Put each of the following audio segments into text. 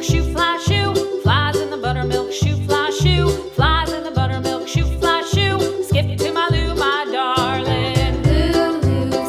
buttermilk shoe fly shoe. Flies in the buttermilk shoe fly shoe. Flies in the buttermilk shoe fly shoe. Skip to my Lou, my darling. Lou,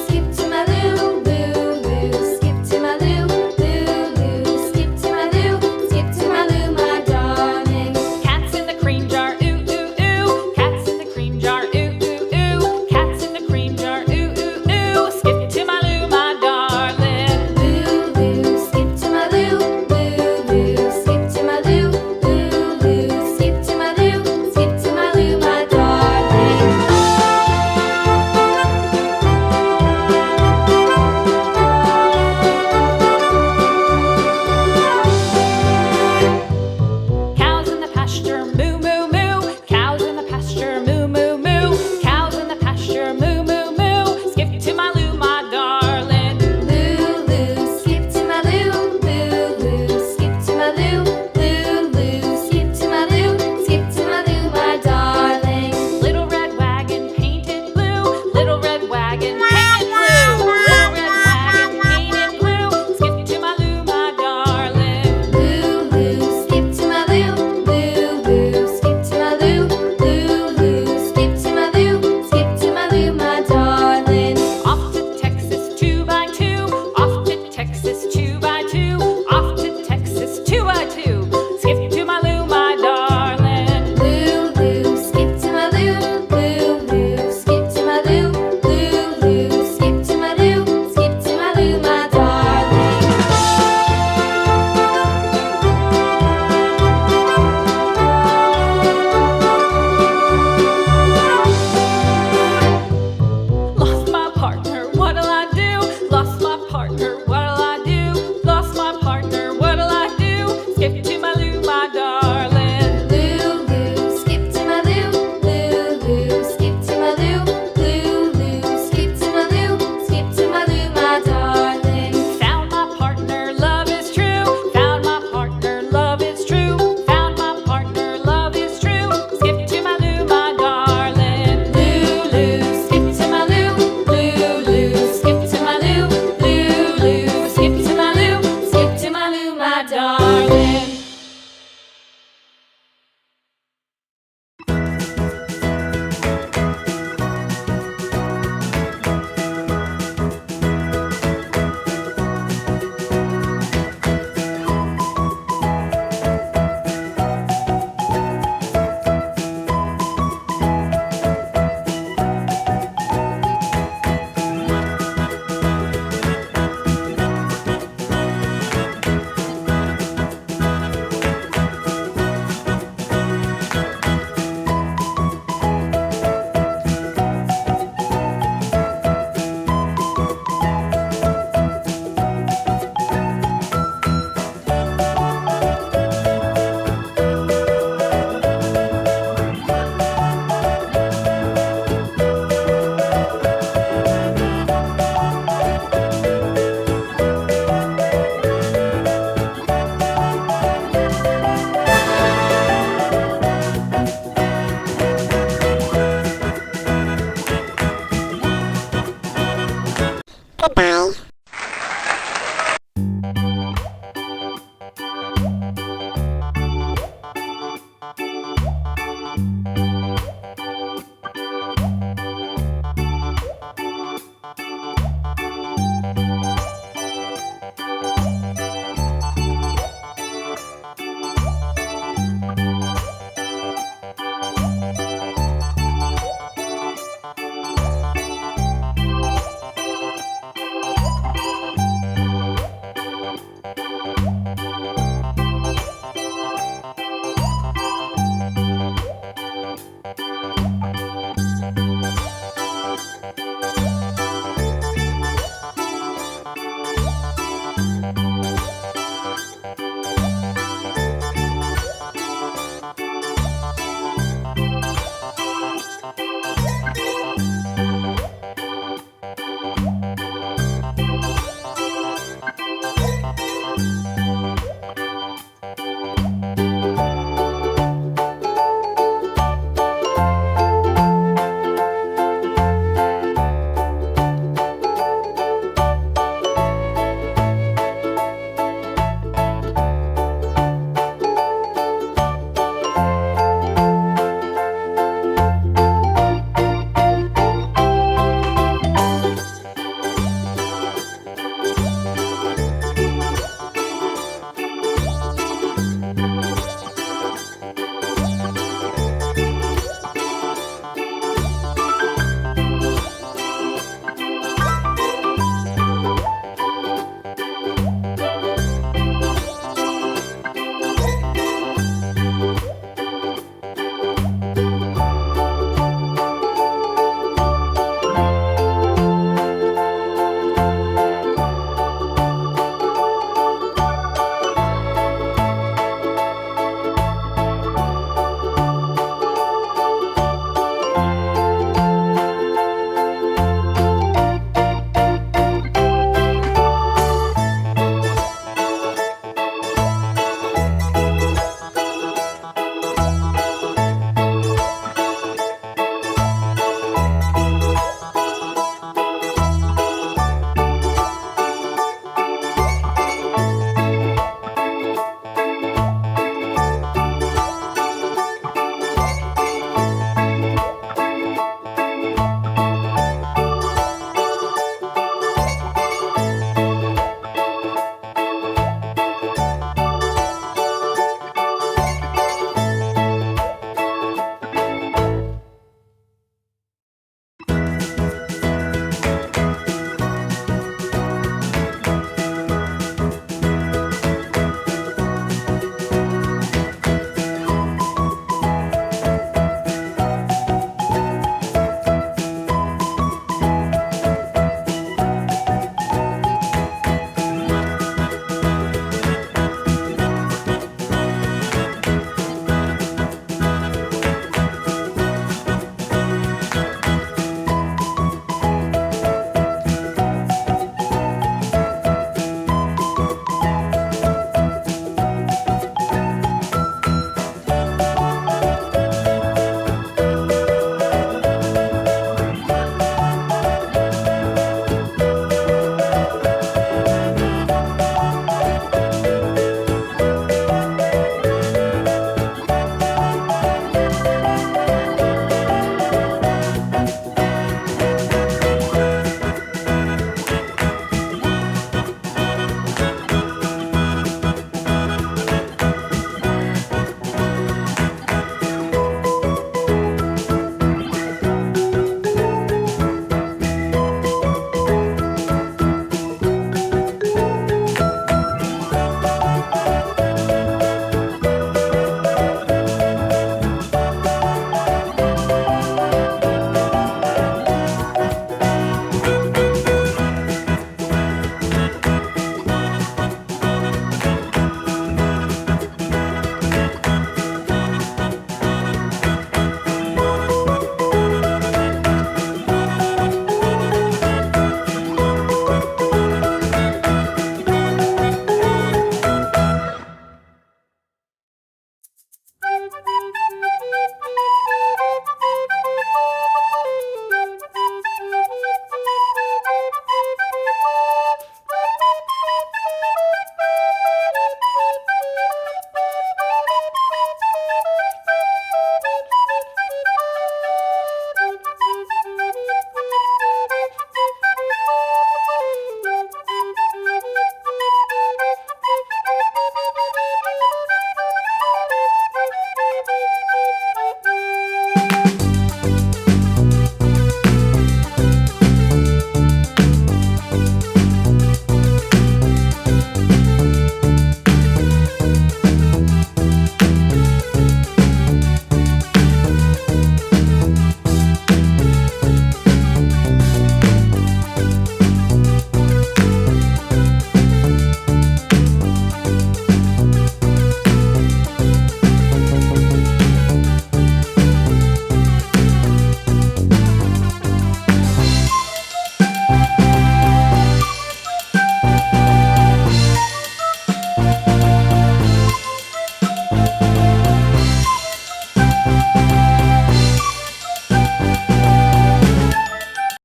skip to my Lou, Lou, skip to my Lou, Lou, skip to my Lou, skip to my Lou, my darling. Cats in the cream jar, ooh, ooh, ooh. Cats in the cream jar, ooh, ooh, ooh. Cats in the cream jar, ooh, ooh, ooh. Skip to my Lou, my darling. Lou, skip to my Lou, Lou, skip to my Lou, Lou, skip to my Lou, skip to my Lou, my darling. Cows in the pasture, moo, moo, moo. Cows in the pasture, moo, moo, moo. Cows in the pasture, moo, moo, moo. Skip to my Lou, my darling. Lou, skip to my Lou, Lou, skip to my Lou, Lou, skip to my Lou, skip to my Lou, my darling. Little red wagon painted blue. Little red wagon painted blue. Little red wagon painted blue. Skip to my Lou, my darling. Lou, skip to my Lou, Lou, skip to my Lou, Lou, skip to my Lou, skip to my Lou, my darling. Off to Texas 2x2. Off to Texas 2x2. Off to Texas 2x2. Skip to my Lou, my darling. Lou, skip to my Lou, Lou, skip to my Lou, Lou, skip to my Lou, skip to my Lou, my darling. Lost my partner, what'll I do? Lost my partner, what'll I do? Lost my partner, what'll I do? Skip to my Lou, my darling. Lou, skip to my Lou, Lou, skip to my Lou, Lou, skip to my Lou, skip to my Lou, my darling. Found my partner, love is true. Found my partner, love is true. Found my partner, love is true. Skip to my Lou, my darling. Lou, skip to my Lou, Lou, skip to my Lou, Lou, skip to my Lou, skip to my Lou, my darling.